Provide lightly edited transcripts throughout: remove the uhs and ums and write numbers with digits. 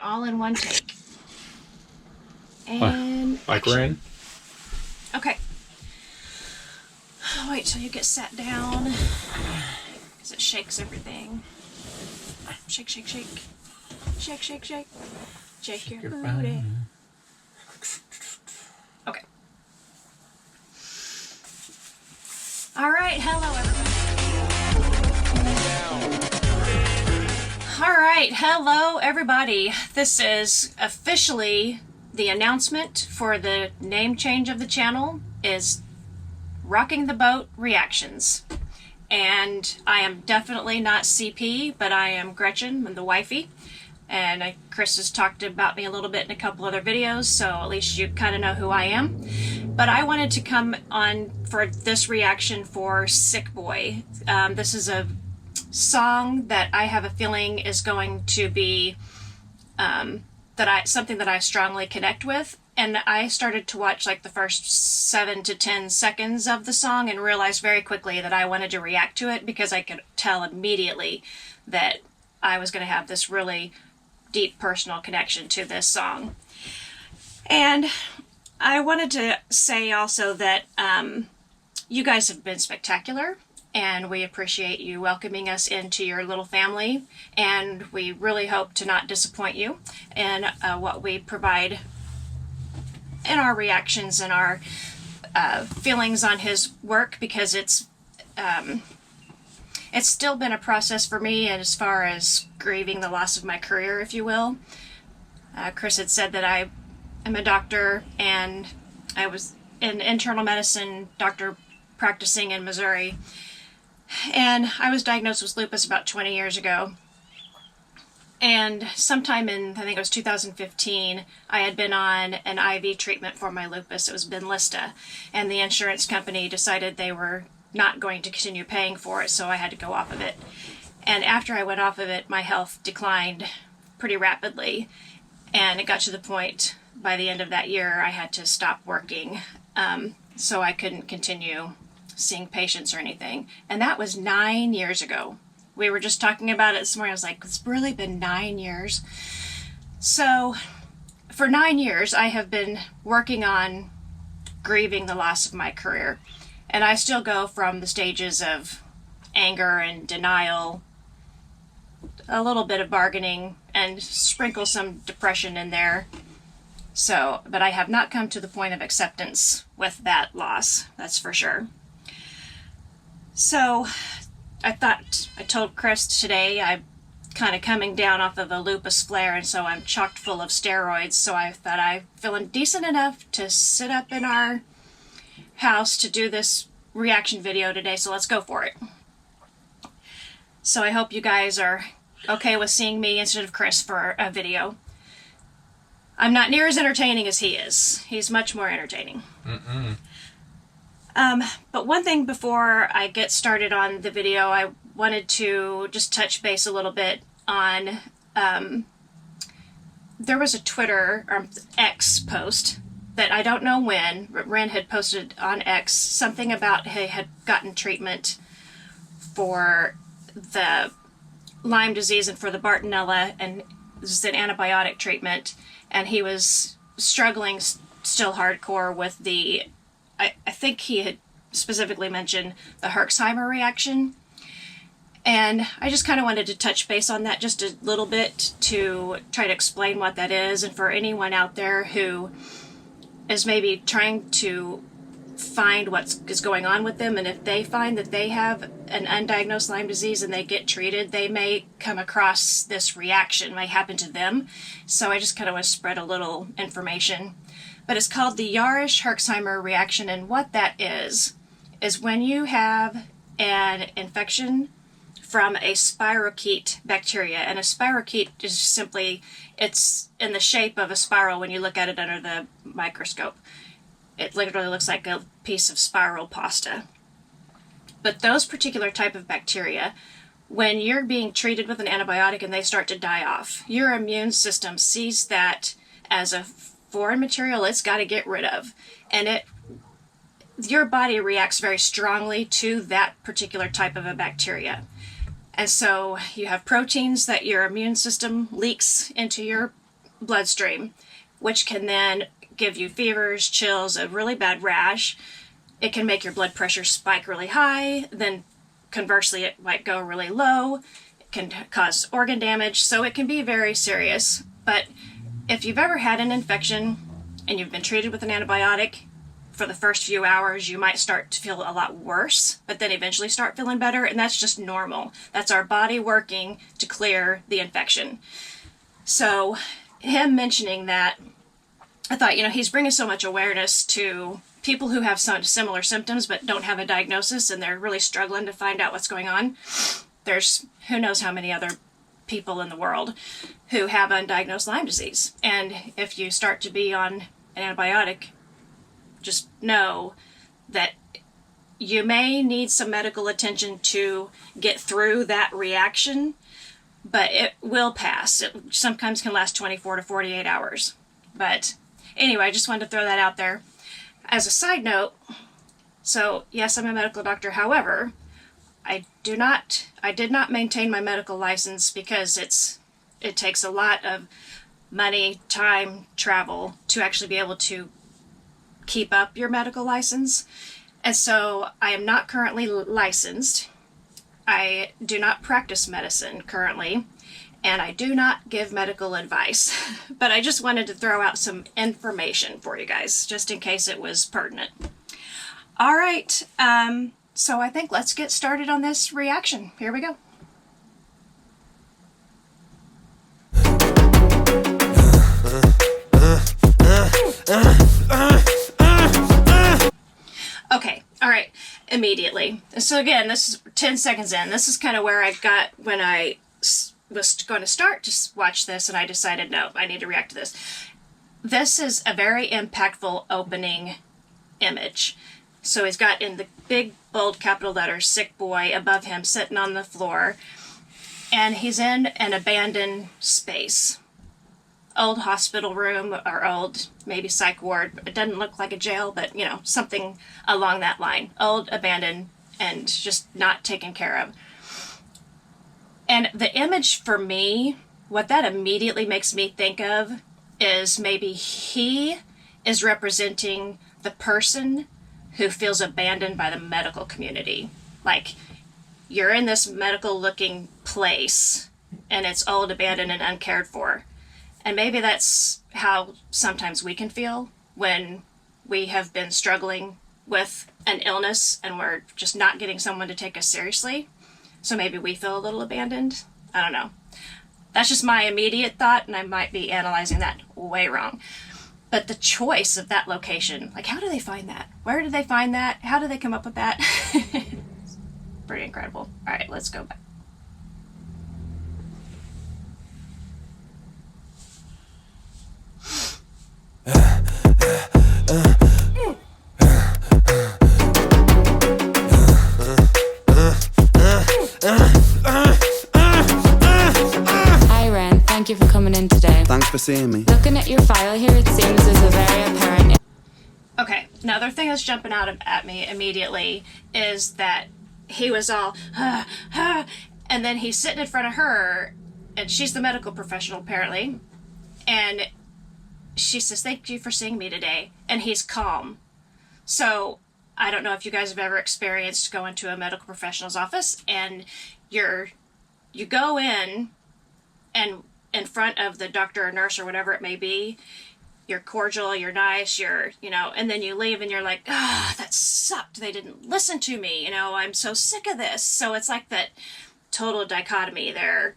all in one take. And like rain. Okay. I'll wait till you get sat down, because it shakes everything. Shake, shake, shake. Shake, shake, shake. Shake your booty. Okay. All right, hello everybody. All right, hello everybody. This is officially the announcement for the name change of the channel is Rocking the Boat Reactions. And I am definitely not CP, but I am Gretchen, I'm the wifey. And Chris has talked about me a little bit in a couple other videos, so at least you kind of know who I am. But I wanted to come on for this reaction for Sick Boy. This is a song that I have a feeling is going to be something that I strongly connect with. And I started to watch like the first 7 to 10 seconds of the song and realized very quickly that I wanted to react to it because I could tell immediately that I was going to have this really deep personal connection to this song. And I wanted to say also that you guys have been spectacular, and we appreciate you welcoming us into your little family, and we really hope to not disappoint you in what we provide in our reactions and our feelings on his work, because it's still been a process for me, and as far as grieving the loss of my career, if you will. Chris had said that I am a doctor, and I was in internal medicine doctor practicing in Missouri, and I was diagnosed with lupus about 20 years ago. And sometime in, I think it was 2015, I had been on an IV treatment for my lupus. It was Benlysta, and the insurance company decided they were not going to continue paying for it, so I had to go off of it. And after I went off of it, my health declined pretty rapidly, and it got to the point by the end of that year I had to stop working, so I couldn't continue seeing patients or anything. And that was 9 years ago. We were just talking about it this morning. I was like, it's really been 9 years. So for 9 years, I have been working on grieving the loss of my career. And I still go from the stages of anger and denial, a little bit of bargaining, and sprinkle some depression in there. So, but I have not come to the point of acceptance with that loss, that's for sure. So I told Chris today I'm kind of coming down off of a lupus flare, and so I'm chocked full of steroids. So I thought I'm feeling decent enough to sit up in our house to do this reaction video today, so let's go for it. So I hope you guys are okay with seeing me instead of Chris for a video. I'm not near as entertaining as he is. He's much more entertaining. But one thing before I get started on the video, I wanted to just touch base a little bit on, there was a Twitter, or X post that I don't know when, Ren had posted on X something about he had gotten treatment for the Lyme disease and for the Bartonella, and this is an antibiotic treatment, and he was struggling still hardcore with the, I think he had specifically mentioned the Herxheimer reaction. And I just kind of wanted to touch base on that just a little bit to try to explain what that is. And for anyone out there who is maybe trying to find what is going on with them, and if they find that they have an undiagnosed Lyme disease and they get treated, they may come across this reaction, may happen to them. So I just kind of want to spread a little information. But it's called the Yarish-Herxheimer reaction, and what that is when you have an infection from a spirochete bacteria. And a spirochete is simply, it's in the shape of a spiral when you look at it under the microscope. It literally looks like a piece of spiral pasta. But those particular type of bacteria, when you're being treated with an antibiotic and they start to die off, your immune system sees that as a foreign material it's got to get rid of, and your body reacts very strongly to that particular type of a bacteria. And so you have proteins that your immune system leaks into your bloodstream, which can then give you fevers, chills, a really bad rash. It can make your blood pressure spike really high, then conversely it might go really low. It can cause organ damage, so it can be very serious. But if you've ever had an infection and you've been treated with an antibiotic, for the first few hours you might start to feel a lot worse, but then eventually start feeling better, and that's just normal. That's our body working to clear the infection. So him mentioning that, I thought, he's bringing so much awareness to people who have some similar symptoms but don't have a diagnosis, and they're really struggling to find out what's going on. There's who knows how many other people in the world who have undiagnosed Lyme disease. And if you start to be on an antibiotic, just know that you may need some medical attention to get through that reaction, but it will pass. It sometimes can last 24 to 48 hours. But anyway, I just wanted to throw that out there. As a side note, so yes, I'm a medical doctor. However, I did not maintain my medical license because it takes a lot of money, time, travel to actually be able to keep up your medical license. And so I am not currently licensed. I do not practice medicine currently, and I do not give medical advice. But I just wanted to throw out some information for you guys, just in case it was pertinent. All right, so I think let's get started on this reaction. Here we go. Okay, all right, immediately. So again, this is 10 seconds in. This is kind of where I got when I was going to start to watch this, and I decided, no, I need to react to this. This is a very impactful opening image. So he's got in the big, bold capital letters, sick boy, above him, sitting on the floor, and he's in an abandoned space. Old hospital room or old maybe psych ward. It doesn't look like a jail, but something along that line. Old, abandoned, and just not taken care of. And the image for me, what that immediately makes me think of is maybe he is representing the person who feels abandoned by the medical community. Like, you're in this medical looking place and it's old, abandoned, and uncared for. And maybe that's how sometimes we can feel when we have been struggling with an illness and we're just not getting someone to take us seriously. So maybe we feel a little abandoned. I don't know. That's just my immediate thought, and I might be analyzing that way wrong. But the choice of that location, like, how do they find that? Where did they find that? How did they come up with that? Pretty incredible. All right, let's go back. Thank you for coming in today. Thanks for seeing me. Looking at your file here, it seems there's a very apparent... Okay, another thing that's jumping out at me immediately is that he was all, and then he's sitting in front of her, and she's the medical professional apparently, and she says, "Thank you for seeing me today," and he's calm. So I don't know if you guys have ever experienced going to a medical professional's office, and you go in, and in front of the doctor or nurse or whatever it may be, you're cordial, you're nice, and then you leave and you're like, that sucked. They didn't listen to me. I'm so sick of this. So it's like that total dichotomy there.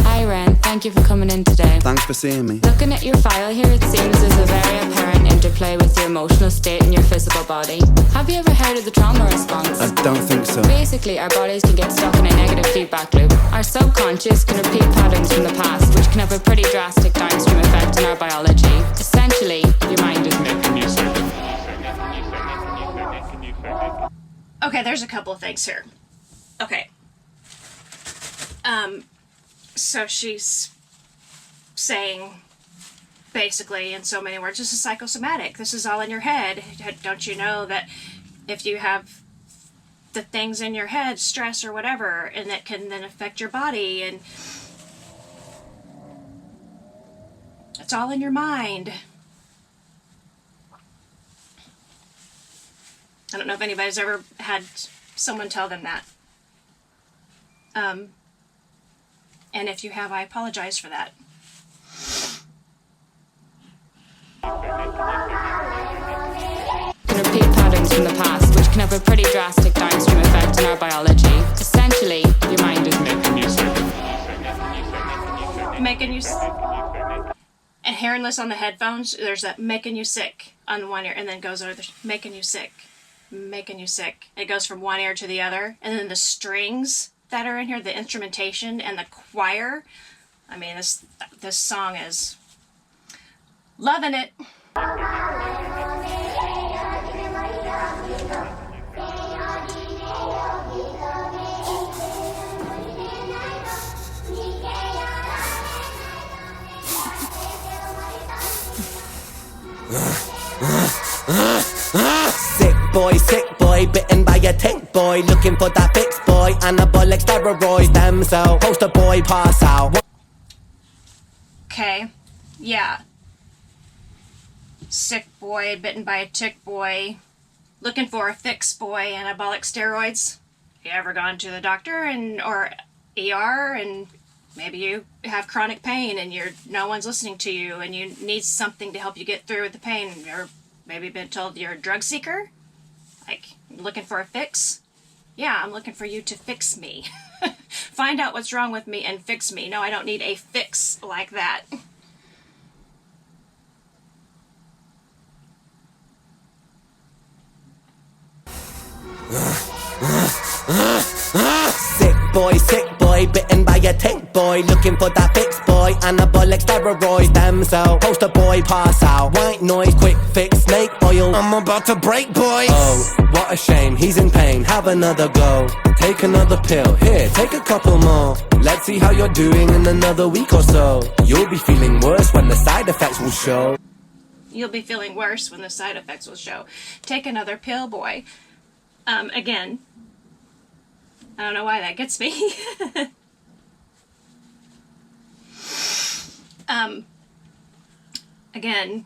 Hi, Ren. Thank you for coming in today. Thanks for seeing me. Looking at your file here, it seems there's a very apparent interplay with your emotional state and your physical body. Have you ever heard of the trauma response? I don't think so. Basically, our bodies can get stuck in a negative feedback loop. Our subconscious can repeat patterns from the past, which can have a pretty drastic downstream effect on our biology. Essentially, your mind is making you sick. Okay, there's a couple of things here. Okay. So she's saying, basically, in so many words, this is psychosomatic. This is all in your head. Don't you know that if you have the things in your head, stress or whatever, and that can then affect your body, and it's all in your mind. I don't know if anybody's ever had someone tell them that. And if you have, I apologize for that. Can repeat patterns from the past, which can have a pretty drastic downstream effect on our biology. Essentially, your mind is Making you and hearingless on the headphones, there's that making you sick on one ear, and then goes over the making you sick. It goes from one ear to the other, and then the strings that are in here, the instrumentation and the choir. I mean, this song is loving it. Sick boy, bitten by a tick boy, looking for that fix boy, anabolic steroids, stem cell, poster boy, pass out. Okay, yeah. Sick boy, bitten by a tick boy, looking for a fix boy, anabolic steroids. You ever gone to the doctor or ER, and maybe you have chronic pain and no one's listening to you, and you need something to help you get through with the pain, or maybe been told you're a drug seeker? Like, looking for a fix? Yeah, I'm looking for you to fix me. Find out what's wrong with me and fix me. No, I don't need a fix like that. Sick boy, bitten by a tick boy, looking for that fix boy, anabolic steroids, stem cell, poster boy, pass out. White noise, quick fix, snake oil, I'm about to break, boys. Oh, what a shame, he's in pain, have another go. Take another pill, here, take a couple more. Let's see how you're doing in another week or so. You'll be feeling worse when the side effects will show. You'll be feeling worse when the side effects will show. Take another pill, boy. Again, I don't know why that gets me. Again,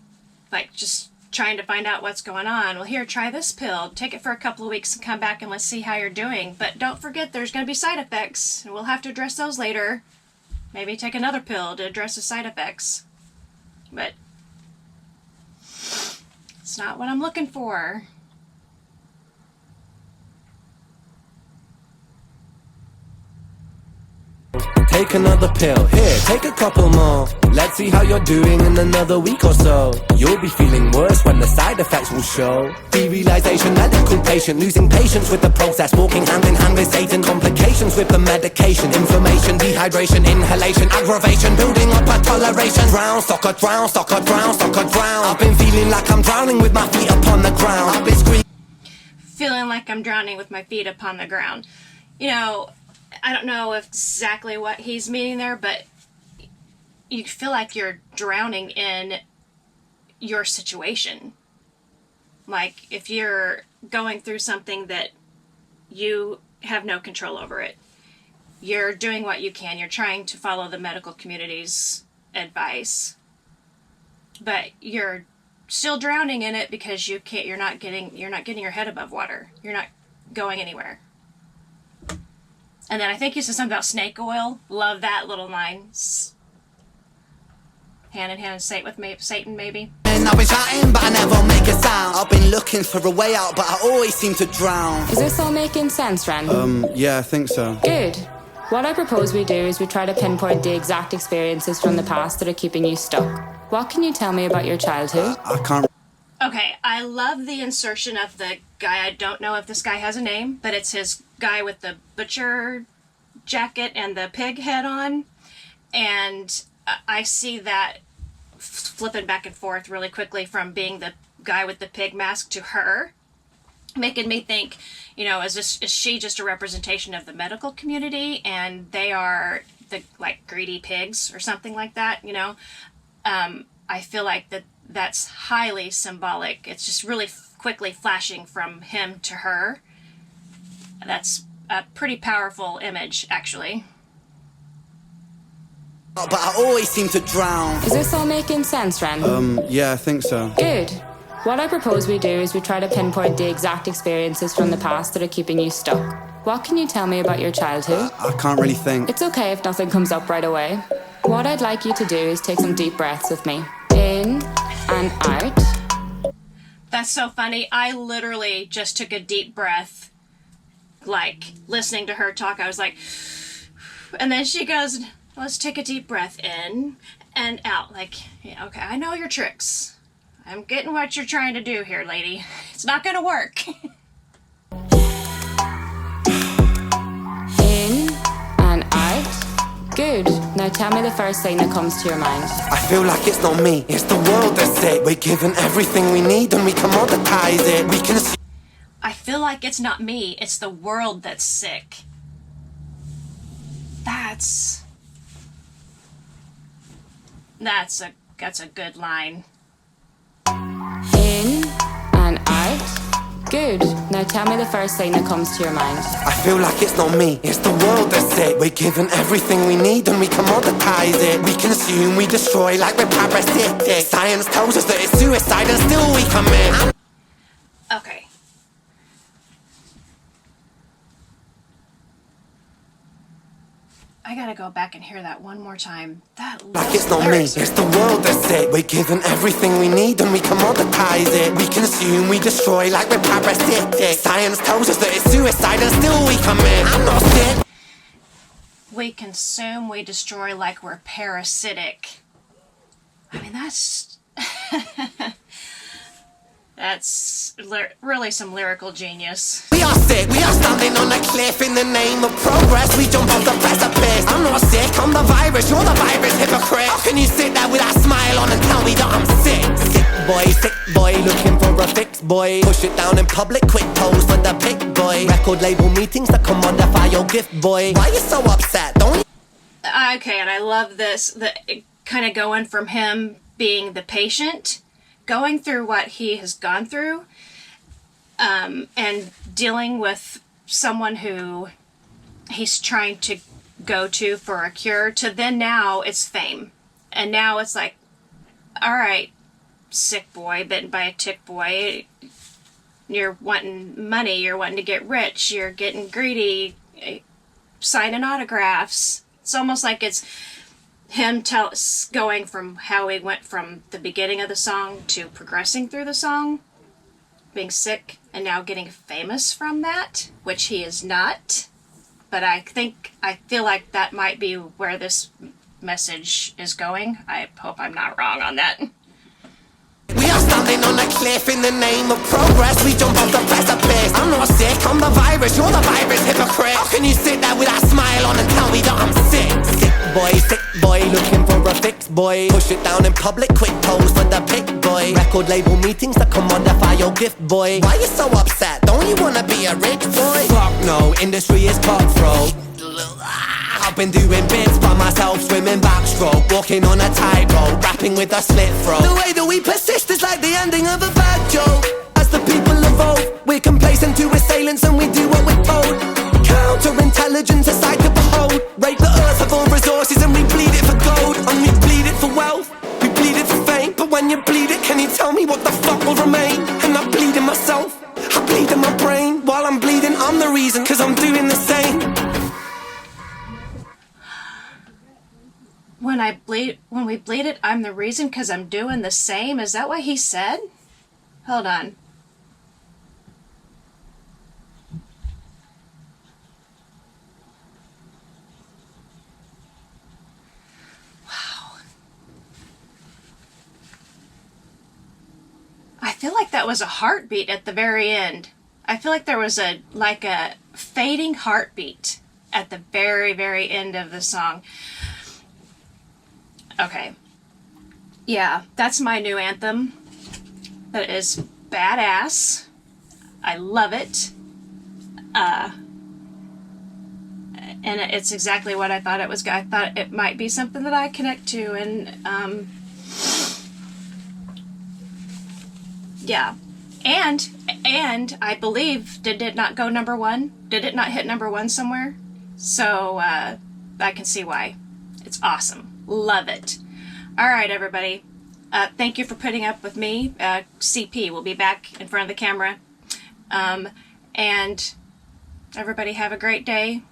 like just trying to find out what's going on. Well, here, try this pill. Take it for a couple of weeks and come back and let's see how you're doing. But don't forget there's going to be side effects, and we'll have to address those later. Maybe take another pill to address the side effects. But it's not what I'm looking for. Take another pill, here, take a couple more. Let's see how you're doing in another week or so. You'll be feeling worse when the side effects will show. Derealization, medical patient, losing patience with the process, walking hand in hand with Satan. Complications with the medication, inflammation, dehydration, inhalation, aggravation, building up a toleration. Drown, soccer, drown, soccer, drown, soccer, drown. I've been feeling like I'm drowning with my feet upon the ground. I've been screaming. Feeling like I'm drowning with my feet upon the ground. You know, I don't know exactly what he's meaning there, but you feel like you're drowning in your situation. Like if you're going through something that you have no control over it, you're doing what you can. You're trying to follow the medical community's advice, but you're still drowning in it because you can't. You're not getting your head above water. You're not going anywhere. And then I think he said something about snake oil. Love that little line. Hand in hand, Satan, maybe. And I've been shouting, but I never make a sound. I've been looking for a way out, but I always seem to drown. Is this all making sense, Ren? Yeah, I think so. Good. What I propose we do is we try to pinpoint the exact experiences from the past that are keeping you stuck. What can you tell me about your childhood? I can't. Okay, I love the insertion of the guy. I don't know if this guy has a name, but it's his guy with the butcher jacket and the pig head on. And I see that flipping back and forth really quickly from being the guy with the pig mask to her, making me think, you know, is she just a representation of the medical community and they are the like greedy pigs or something like that, you know? I feel like that's highly symbolic. It's just really quickly flashing from him to her. That's a pretty powerful image, actually. But I always seem to drown. Is this all making sense, Ren? Yeah, I think so. Good. What I propose we do is we try to pinpoint the exact experiences from the past that are keeping you stuck. What can you tell me about your childhood? I can't really think. It's okay if nothing comes up right away. What I'd like you to do is take some deep breaths with me. In and out. That's so funny. I literally just took a deep breath, like, listening to her talk. I was like, and then she goes, let's take a deep breath in and out. Like, yeah, okay, I know your tricks. I'm getting what you're trying to do here, lady. It's not gonna work. In and out. Good. Now tell me the first thing that comes to your mind. I feel like it's not me, it's the world that's sick. We're given everything we need and we commoditize it. We can see. I feel like it's not me, it's the world that's sick. That's a good line. In and out. Good. Now tell me the first thing that comes to your mind. I feel like it's not me, it's the world that's sick. We're given everything we need and we commoditize it. We consume, we destroy like we're parasitic. Science tells us that it's suicide and still we commit. Okay. I gotta go back and hear that one more time. Like it's not me, it's the world that's sick. We're given everything we need and we commoditize it. We consume, we destroy like we're parasitic. Science tells us that it's suicide and still we commit. I'm not sick. We consume, we destroy like we're parasitic. I mean, that's really some lyrical genius. We are sick, we are standing on a cliff in the name of progress. We jump off the precipice. I'm not sick, I'm the virus, you're the virus, hypocrite. How can you sit there with that smile on and tell me that I'm sick? Sick boy, looking for a fix, boy. Push it down in public, quick pose for the pic, boy. Record label meetings that commodify your gift, boy. Why you so upset? Don't you? Okay, and I love this, kind of going from him being the patient, going through what he has gone through, and dealing with someone who he's trying to go to for a cure, to then now it's fame. And now it's like, all right, sick boy, bitten by a tick boy, you're wanting money, you're wanting to get rich, you're getting greedy, signing autographs. It's almost like it's him going from how he went from the beginning of the song to progressing through the song, being sick and now getting famous from that, which he is not. But I feel like that might be where this message is going. I hope I'm not wrong on that. We are standing on a cliff in the name of progress. We jump off the precipice. I'm not sick, I'm the virus, you're the virus, hypocrite. How can you sit there with that smile on and tell me that I'm sick? Sick boy, looking for a fix, boy. Push it down in public, quick pose for the pic, boy. Record label meetings that commodify your gift, boy. Why you so upset? Don't you wanna be a rich boy? Fuck no, industry is cutthroat. I've been doing bits by myself, swimming backstroke, walking on a tightrope, rapping with a slit throat. The way that we persist is like the ending of a bad joke. As the people evolve, we're complacent to assailants and we do what we're told. Counterintelligence, a sight to behold. Rape the earth of all resources and we bleed it for gold. And we bleed it for wealth, we bleed it for fame. But when you bleed it, can you tell me what the fuck will remain? And I bleed in myself, I bleed in my brain. While I'm bleeding, I'm the reason, cause I'm doing the same. When we bleed it, I'm the reason because I'm doing the same. Is that what he said? Hold on. Wow. I feel like that was a heartbeat at the very end. I feel like there was a fading heartbeat at the very, very end of the song. Okay. Yeah, that's my new anthem. That is badass. I love it. And it's exactly what I thought it was. I thought it might be something that I connect to, and yeah. And And I believe, did it not go number 1? Did it not hit number 1 somewhere? So I can see why. It's awesome. Love it. All right, everybody. Thank you for putting up with me. CP will be back in front of the camera. And everybody have a great day.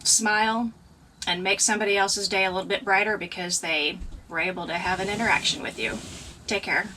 Smile and make somebody else's day a little bit brighter because they were able to have an interaction with you. Take care.